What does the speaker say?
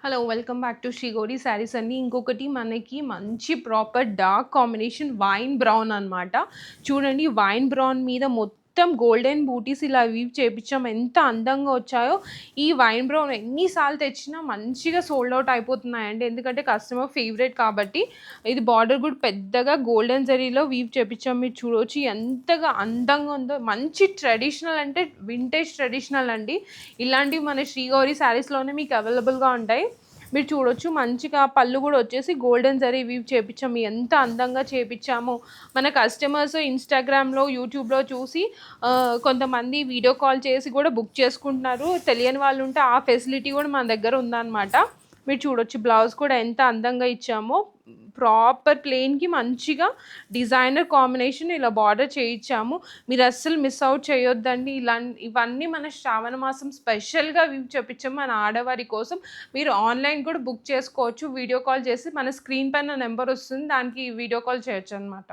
Hello welcome back to Shri Gauri sarees అండి. ఇంకొకటి మనకి మంచి proper dark combination wine brown అనమాట. చూడండి వైన్ బ్రౌన్ మీద మొత్తం గోల్డెన్ బూటీస్ ఇలా వీవ్ చేపించాం. ఎంత అందంగా వచ్చాయో. ఈ వైన్ బ్రౌన్ ఎన్నిసార్లు తెచ్చినా మంచిగా సోల్డ్ అవుట్ అయిపోతున్నాయండి. ఎందుకంటే కస్టమర్ ఫేవరెట్ కాబట్టి. ఇది బార్డర్ కూడా పెద్దగా గోల్డెన్ జరీలో వీవ్ చేపించాం. మీరు చూడొచ్చు ఎంతగా అందంగా ఉందో. మంచి ట్రెడిషనల్ అంటే వింటేజ్ ట్రెడిషనల్ అండి. ఇలాంటివి మన శ్రీ గౌరీ శారీస్లోనే మీకు అవైలబుల్గా ఉంటాయి. మీరు చూడొచ్చు మంచిగా పళ్ళు కూడా వచ్చేసి గోల్డెన్ జరీ వీవ్ చేపించాము. ఎంత అందంగా చేపించామో. మన కస్టమర్స్ ఇన్స్టాగ్రామ్లో యూట్యూబ్లో చూసి కొంతమంది వీడియో కాల్ చేసి కూడా బుక్ చేసుకుంటున్నారు. తెలియని వాళ్ళు ఉంటే ఆ ఫెసిలిటీ కూడా మన దగ్గర ఉందన్నమాట. మీరు చూడొచ్చు బ్లౌజ్ కూడా ఎంత అందంగా ఇచ్చామో. ప్రాపర్ ప్లెయిన్కి మంచిగా డిజైనర్ కాంబినేషన్ ఇలా బార్డర్ చేయించాము. మీరు అస్సలు మిస్ అవుట్ చేయొద్దండి. ఇవన్నీ మన శ్రావణ మాసం స్పెషల్గా చెప్పించాము మన ఆడవారి కోసం. మీరు ఆన్లైన్ కూడా బుక్ చేసుకోవచ్చు. వీడియో కాల్ చేసి మన స్క్రీన్ పైన నెంబర్ వస్తుంది, దానికి వీడియో కాల్ చేయొచ్చు అనమాట.